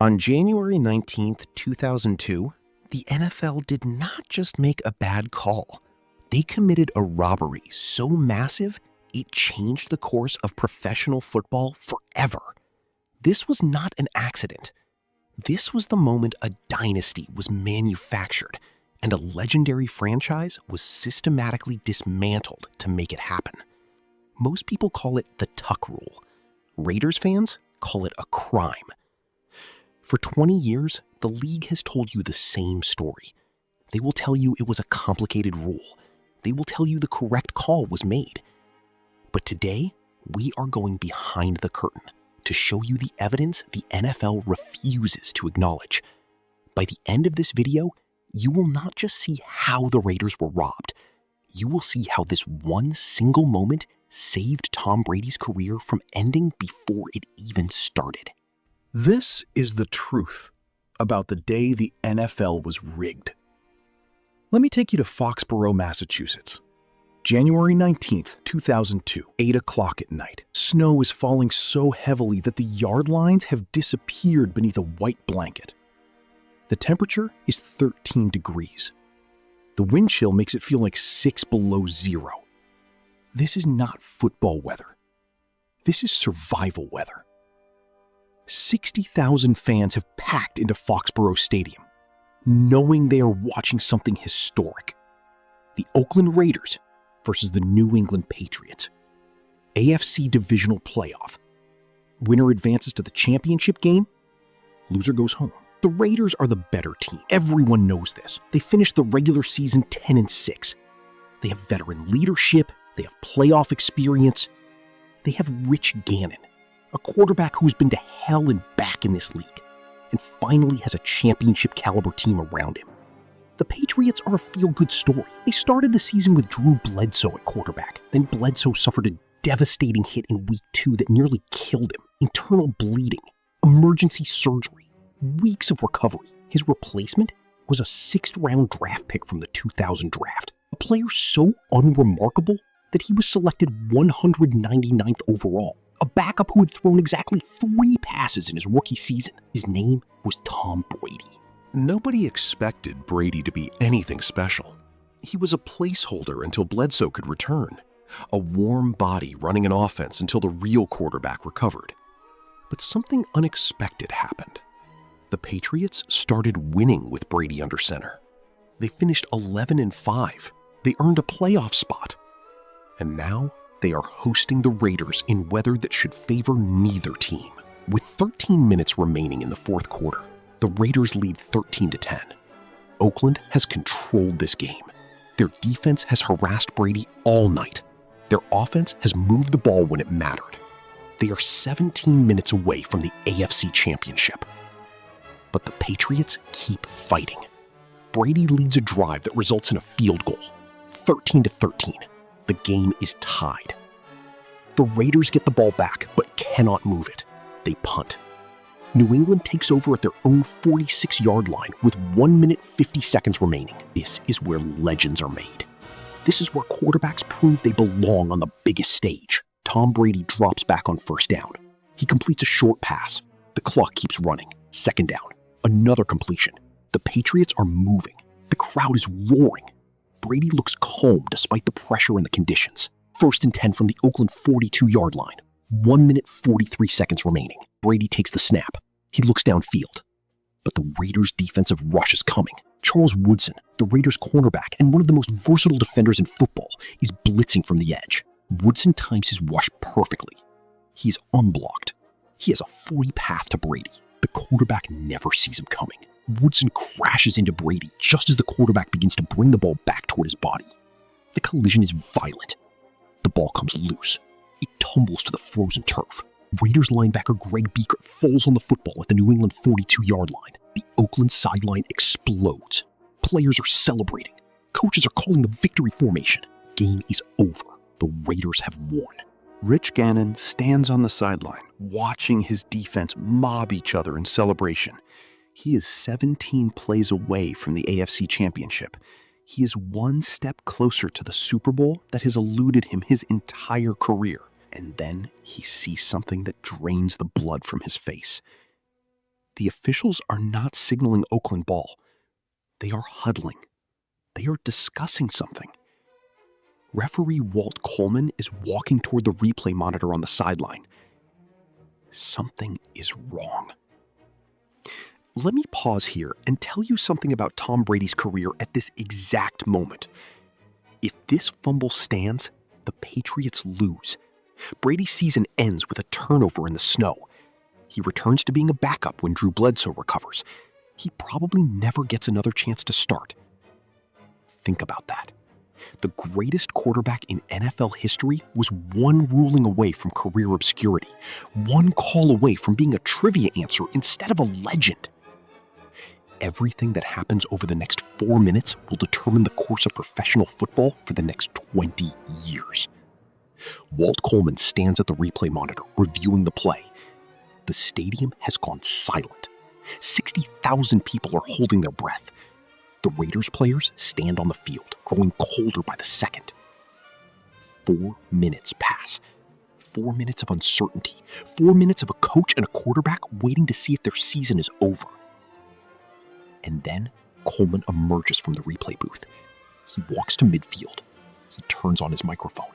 On January 19th, 2002, the NFL did not just make a bad call. They committed a robbery so massive, it changed the course of professional football forever. This was not an accident. This was the moment a dynasty was manufactured and a legendary franchise was systematically dismantled to make it happen. Most people call it the Tuck Rule. Raiders fans call it a crime. For 20 years, the league has told you the same story. They will tell you it was a complicated rule. They will tell you the correct call was made. But today, we are going behind the curtain to show you the evidence the NFL refuses to acknowledge. By the end of this video, you will not just see how the Raiders were robbed. You will see how this one single moment saved Tom Brady's career from ending before it even started. This is the truth about the day the NFL was rigged. Let me take you to Foxborough, Massachusetts. January 19th, 2002, 8 o'clock at night. Snow is falling so heavily that the yard lines have disappeared beneath a white blanket. The temperature is 13 degrees. The wind chill makes it feel like 6 below zero. This is not football weather. This is survival weather. 60,000 fans have packed into Foxborough Stadium, knowing they are watching something historic. The Oakland Raiders versus the New England Patriots. AFC Divisional Playoff. Winner advances to the championship game. Loser goes home. The Raiders are the better team. Everyone knows this. They finished the regular season 10-6. They have veteran leadership. They have playoff experience. They have Rich Gannon, a quarterback who's been to hell and back in this league, and finally has a championship caliber team around him. The Patriots are a feel-good story. They started the season with Drew Bledsoe at quarterback. Then Bledsoe suffered a devastating hit in week 2 that nearly killed him. Internal bleeding, emergency surgery, weeks of recovery. His replacement was a 6th-round draft pick from the 2000 draft. A player so unremarkable that he was selected 199th overall. A backup who had thrown exactly 3 passes in his rookie season. His name was Tom Brady. Nobody expected Brady to be anything special. He was a placeholder until Bledsoe could return, a warm body running an offense until the real quarterback recovered. But something unexpected happened. The Patriots started winning with Brady under center. They finished 11-5. They earned a playoff spot. And now they are hosting the Raiders in weather that should favor neither team. With 13 minutes remaining in the fourth quarter, the Raiders lead 13-10. Oakland has controlled this game. Their defense has harassed Brady all night. Their offense has moved the ball when it mattered. They are 17 minutes away from the AFC Championship. But the Patriots keep fighting. Brady leads a drive that results in a field goal. 13-13. The game is tied. The Raiders get the ball back, but cannot move it. They punt. New England takes over at their own 46-yard line with 1 minute 50 seconds remaining. This is where legends are made. This is where quarterbacks prove they belong on the biggest stage. Tom Brady drops back on first down. He completes a short pass. The clock keeps running. Second down. Another completion. The Patriots are moving. The crowd is roaring. Brady looks calm despite the pressure and the conditions. 1st and 10 from the Oakland 42-yard line. 1 minute 43 seconds remaining. Brady takes the snap. He looks downfield. But the Raiders' defensive rush is coming. Charles Woodson, the Raiders' cornerback and one of the most versatile defenders in football, is blitzing from the edge. Woodson times his rush perfectly. He is unblocked. He has a free path to Brady. The quarterback never sees him coming. Woodson crashes into Brady just as the quarterback begins to bring the ball back toward his body. The collision is violent. The ball comes loose. It tumbles to the frozen turf. Raiders linebacker Greg Beaker falls on the football at the New England 42-yard line. The Oakland sideline explodes. Players are celebrating. Coaches are calling the victory formation. Game is over. The Raiders have won. Rich Gannon stands on the sideline, watching his defense mob each other in celebration. He is 17 plays away from the AFC Championship. He is one step closer to the Super Bowl that has eluded him his entire career. And then he sees something that drains the blood from his face. The officials are not signaling Oakland ball. They are huddling. They are discussing something. Referee Walt Coleman is walking toward the replay monitor on the sideline. Something is wrong. Let me pause here and tell you something about Tom Brady's career at this exact moment. If this fumble stands, the Patriots lose. Brady's season ends with a turnover in the snow. He returns to being a backup when Drew Bledsoe recovers. He probably never gets another chance to start. Think about that. The greatest quarterback in NFL history was one ruling away from career obscurity, one call away from being a trivia answer instead of a legend. Everything that happens over the next 4 minutes will determine the course of professional football for the next 20 years. Walt Coleman stands at the replay monitor reviewing the play. The stadium has gone silent. 60,000 people are holding their breath. The Raiders players stand on the field, growing colder by the second. 4 minutes pass. 4 minutes of uncertainty. 4 minutes of a coach and a quarterback waiting to see if their season is over. And then Coleman emerges from the replay booth. He walks to midfield. He turns on his microphone.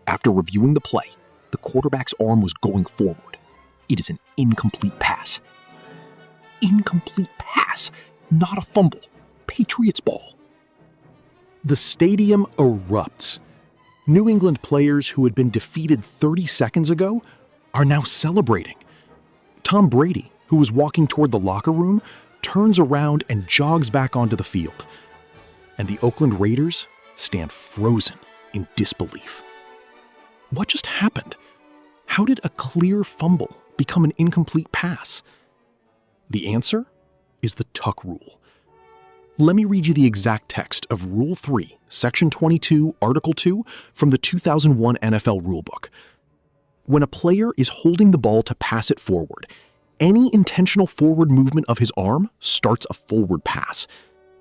After reviewing the play, the quarterback's arm was going forward. It is an incomplete pass. Incomplete pass, not a fumble. Patriots ball. The stadium erupts. New England players who had been defeated 30 seconds ago are now celebrating. Tom Brady, who was walking toward the locker room, turns around and jogs back onto the field. And the Oakland Raiders stand frozen in disbelief. What just happened? How did a clear fumble become an incomplete pass? The answer is the Tuck Rule. Let me read you the exact text of Rule 3, Section 22, Article 2 from the 2001 NFL Rulebook. When a player is holding the ball to pass it forward, any intentional forward movement of his arm starts a forward pass,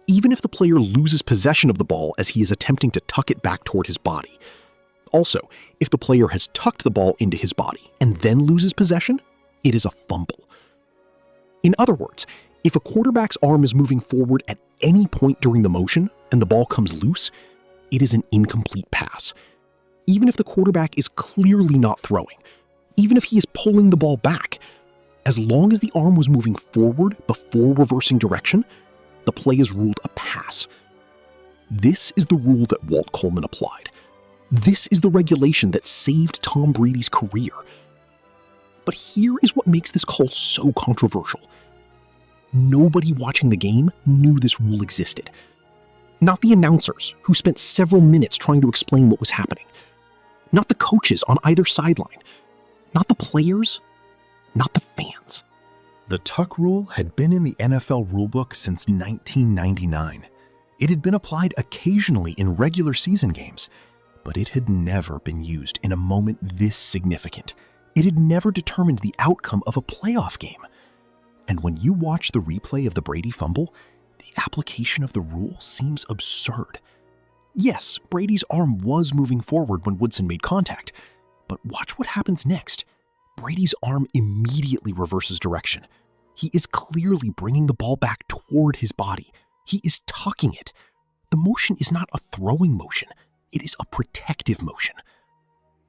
even if the player loses possession of the ball as he is attempting to tuck it back toward his body. Also, if the player has tucked the ball into his body and then loses possession, it is a fumble. In other words, if a quarterback's arm is moving forward at any point during the motion and the ball comes loose, it is an incomplete pass. Even if the quarterback is clearly not throwing, even if he is pulling the ball back, as long as the arm was moving forward before reversing direction, the play is ruled a pass. This is the rule that Walt Coleman applied. This is the regulation that saved Tom Brady's career. But here is what makes this call so controversial. Nobody watching the game knew this rule existed. Not the announcers, who spent several minutes trying to explain what was happening. Not the coaches on either sideline. Not the players. Not the fans. The Tuck Rule had been in the NFL rulebook since 1999. It had been applied occasionally in regular season games, but it had never been used in a moment this significant. It had never determined the outcome of a playoff game. And when you watch the replay of the Brady fumble, the application of the rule seems absurd. Yes, Brady's arm was moving forward when Woodson made contact, but watch what happens next. Brady's arm immediately reverses direction. He is clearly bringing the ball back toward his body. He is tucking it. The motion is not a throwing motion. It is a protective motion.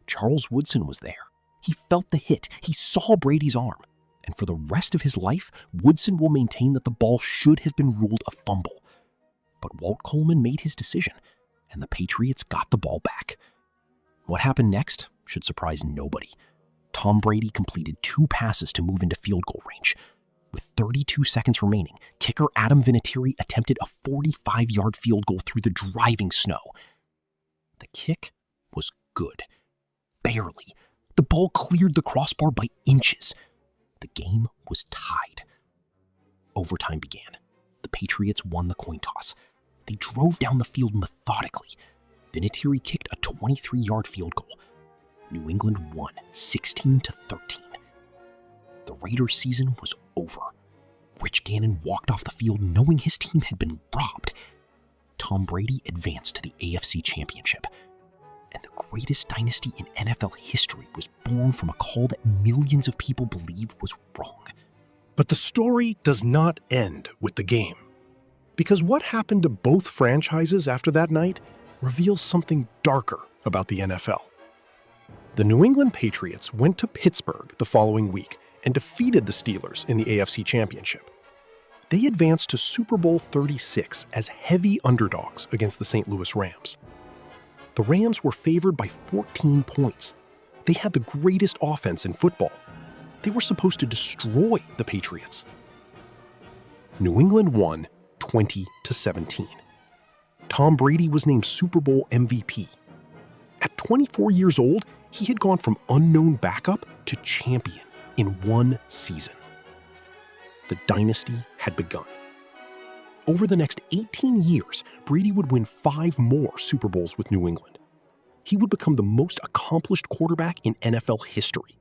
Charles Woodson was there. He felt the hit. He saw Brady's arm. And for the rest of his life, Woodson will maintain that the ball should have been ruled a fumble. But Walt Coleman made his decision, and the Patriots got the ball back. What happened next should surprise nobody. Tom Brady completed 2 passes to move into field goal range. With 32 seconds remaining, kicker Adam Vinatieri attempted a 45-yard field goal through the driving snow. The kick was good. Barely. The ball cleared the crossbar by inches. The game was tied. Overtime began. The Patriots won the coin toss. They drove down the field methodically. Vinatieri kicked a 23-yard field goal. New England won 16-13. The Raiders' season was over. Rich Gannon walked off the field knowing his team had been robbed. Tom Brady advanced to the AFC Championship. And the greatest dynasty in NFL history was born from a call that millions of people believed was wrong. But the story does not end with the game. Because what happened to both franchises after that night reveals something darker about the NFL. The New England Patriots went to Pittsburgh the following week and defeated the Steelers in the AFC Championship. They advanced to Super Bowl 36 as heavy underdogs against the St. Louis Rams. The Rams were favored by 14 points. They had the greatest offense in football. They were supposed to destroy the Patriots. New England won 20-17. Tom Brady was named Super Bowl MVP. At 24 years old, he had gone from unknown backup to champion in one season. The dynasty had begun. Over the next 18 years, Brady would win 5 more Super Bowls with New England. He would become the most accomplished quarterback in NFL history.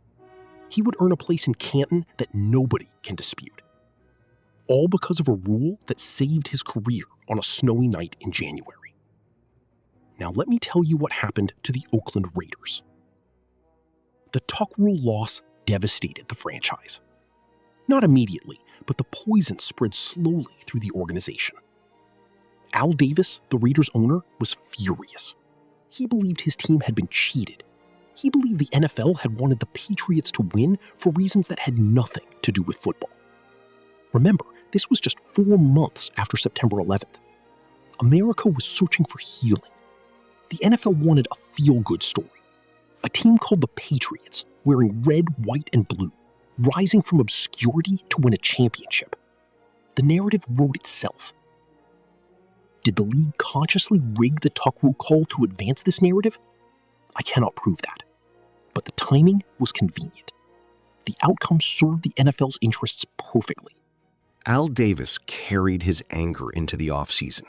He would earn a place in Canton that nobody can dispute. All because of a rule that saved his career on a snowy night in January. Now let me tell you what happened to the Oakland Raiders. The tuck rule loss devastated the franchise. Not immediately, but the poison spread slowly through the organization. Al Davis, the Raiders' owner, was furious. He believed his team had been cheated. He believed the NFL had wanted the Patriots to win for reasons that had nothing to do with football. Remember, this was just 4 months after September 11th. America was searching for healing. The NFL wanted a feel-good story. A team called the Patriots, wearing red, white, and blue, rising from obscurity to win a championship. The narrative wrote itself. Did the league consciously rig the tuck rule call to advance this narrative? I cannot prove that. But the timing was convenient. The outcome served the NFL's interests perfectly. Al Davis carried his anger into the offseason,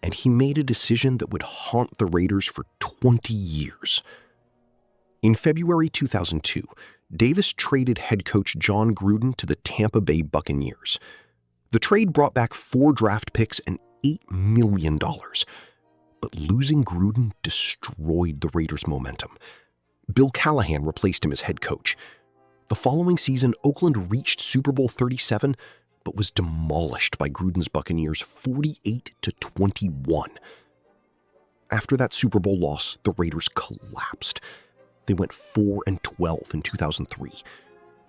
and he made a decision that would haunt the Raiders for 20 years. In February 2002, Davis traded head coach John Gruden to the Tampa Bay Buccaneers. The trade brought back 4 draft picks and $8 million. But losing Gruden destroyed the Raiders' momentum. Bill Callahan replaced him as head coach. The following season, Oakland reached Super Bowl 37, but was demolished by Gruden's Buccaneers 48-21. After that Super Bowl loss, the Raiders collapsed. They went 4-12 in 2003.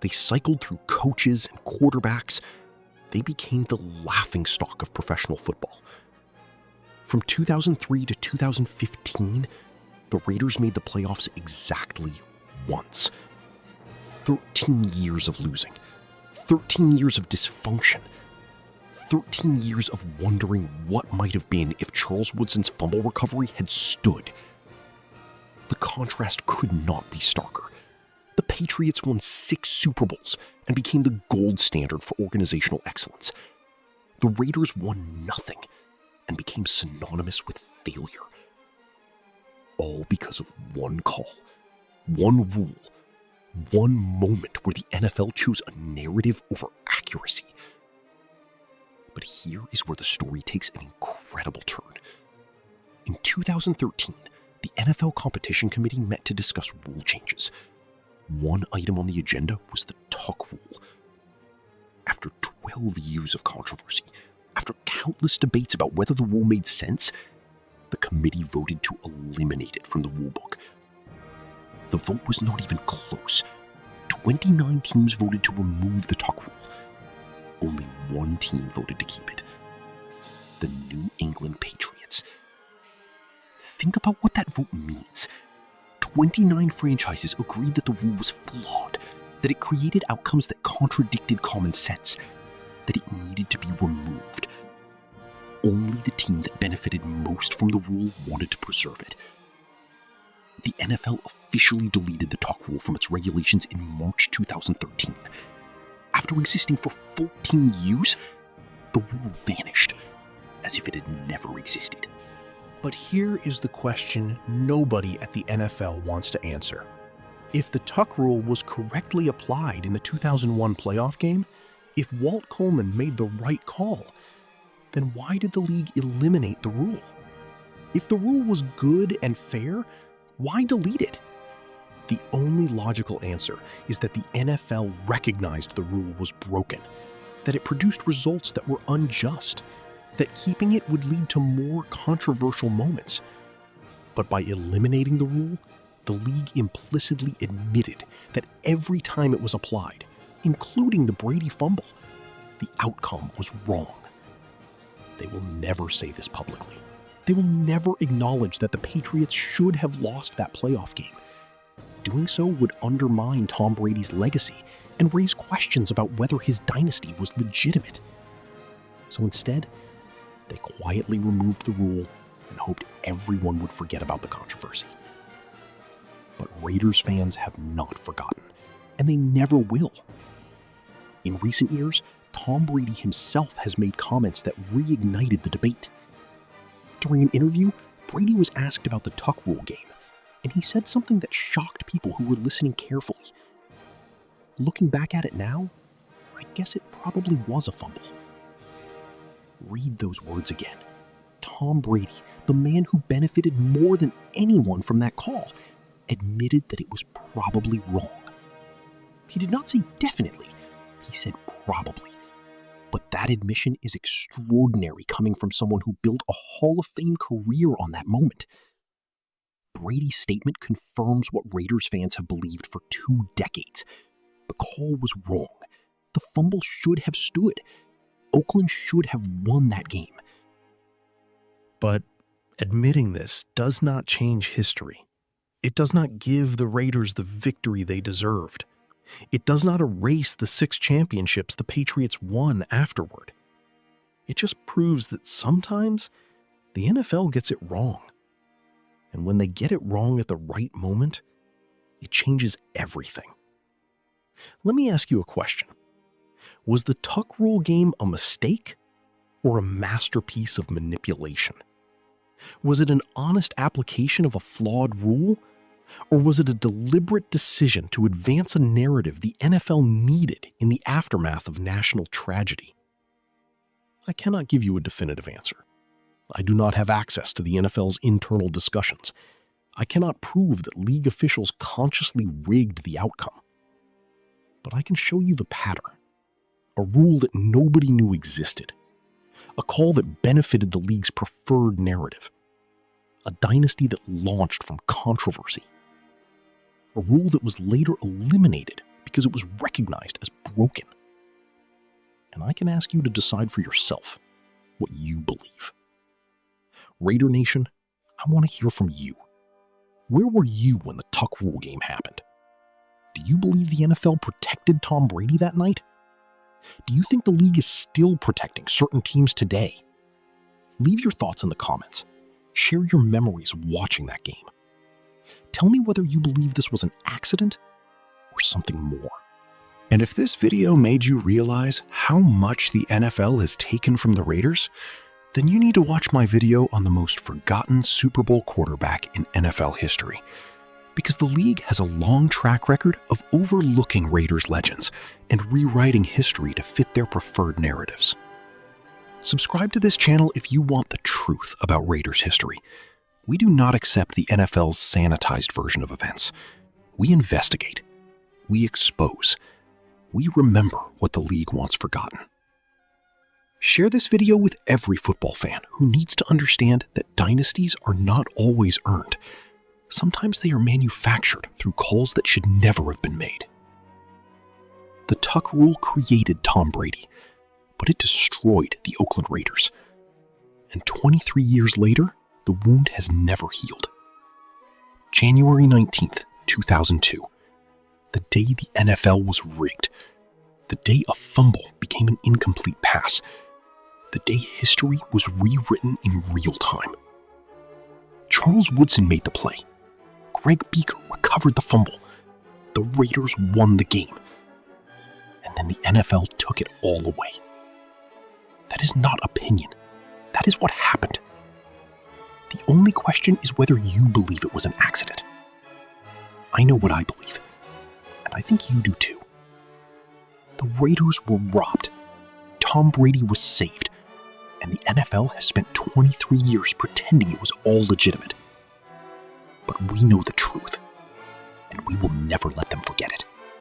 They cycled through coaches and quarterbacks. They became the laughingstock of professional football. From 2003 to 2015, the Raiders made the playoffs exactly once. 13 years of losing. 13 years of dysfunction. 13 years of wondering what might have been if Charles Woodson's fumble recovery had stood. The contrast could not be starker. The Patriots won 6 Super Bowls and became the gold standard for organizational excellence. The Raiders won nothing and became synonymous with failure. All because of one call, one rule, one moment where the NFL chose a narrative over accuracy. But here is where the story takes an incredible turn. In 2013, the NFL Competition Committee met to discuss rule changes. One item on the agenda was the tuck rule. After 12 years of controversy, after countless debates about whether the rule made sense, the committee voted to eliminate it from the rulebook. The vote was not even close. 29 teams voted to remove the tuck rule. Only one team voted to keep it. The New England Patriots. Think about what that vote means. 29 franchises agreed that the rule was flawed, that it created outcomes that contradicted common sense, that it needed to be removed. Only the team that benefited most from the rule wanted to preserve it. The NFL officially deleted the tuck rule from its regulations in March 2013. After existing for 14 years, the rule vanished, as if it had never existed. But here is the question nobody at the NFL wants to answer. If the tuck rule was correctly applied in the 2001 playoff game, if Walt Coleman made the right call, then why did the league eliminate the rule? If the rule was good and fair, why delete it? The only logical answer is that the NFL recognized the rule was broken, that it produced results that were unjust, that keeping it would lead to more controversial moments. But by eliminating the rule, the league implicitly admitted that every time it was applied, including the Brady fumble, the outcome was wrong. They will never say this publicly. They will never acknowledge that the Patriots should have lost that playoff game. Doing so would undermine Tom Brady's legacy and raise questions about whether his dynasty was legitimate. So instead, they quietly removed the rule and hoped everyone would forget about the controversy. But Raiders fans have not forgotten, and they never will. In recent years, Tom Brady himself has made comments that reignited the debate. During an interview, Brady was asked about the tuck rule game, and he said something that shocked people who were listening carefully. Looking back at it now, I guess it probably was a fumble. Read those words again. Tom Brady, the man who benefited more than anyone from that call, admitted that it was probably wrong. He did not say definitely, he said probably. But that admission is extraordinary coming from someone who built a Hall of Fame career on that moment. Brady's statement confirms what Raiders fans have believed for 2 decades. The call was wrong. The fumble should have stood. Oakland should have won that game. But admitting this does not change history. It does not give the Raiders the victory they deserved. It does not erase the 6 championships the Patriots won afterward. It just proves that sometimes the NFL gets it wrong. And when they get it wrong at the right moment, it changes everything. Let me ask you a question. Was the tuck rule game a mistake or a masterpiece of manipulation? Was it an honest application of a flawed rule? Or was it a deliberate decision to advance a narrative the NFL needed in the aftermath of national tragedy? I cannot give you a definitive answer. I do not have access to the NFL's internal discussions. I cannot prove that league officials consciously rigged the outcome. But I can show you the pattern. A rule that nobody knew existed. A call that benefited the league's preferred narrative. A dynasty that launched from controversy. A rule that was later eliminated because it was recognized as broken. And I can ask you to decide for yourself what you believe. Raider Nation, I want to hear from you. Where were you when the tuck rule game happened? Do you believe the NFL protected Tom Brady that night? Do you think the league is still protecting certain teams today? Leave your thoughts in the comments. Share your memories of watching that game. Tell me whether you believe this was an accident or something more. And if this video made you realize how much the NFL has taken from the Raiders, then you need to watch my video on the most forgotten Super Bowl quarterback in NFL history. Because the league has a long track record of overlooking Raiders legends and rewriting history to fit their preferred narratives. Subscribe to this channel if you want the truth about Raiders history. We do not accept the NFL's sanitized version of events. We investigate. We expose. We remember what the league wants forgotten. Share this video with every football fan who needs to understand that dynasties are not always earned. Sometimes they are manufactured through calls that should never have been made. The tuck rule created Tom Brady, but it destroyed the Oakland Raiders. And 23 years later, the wound has never healed. January 19th, 2002. The day the NFL was rigged. The day a fumble became an incomplete pass. The day history was rewritten in real time. Charles Woodson made the play. Greg Beaker recovered the fumble. The Raiders won the game. And then the NFL took it all away. That is not opinion. That is what happened. The only question is whether you believe it was an accident. I know what I believe, and I think you do too. The Raiders were robbed. Tom Brady was saved, and the NFL has spent 23 years pretending it was all legitimate. But we know the truth. and we will never let them forget it.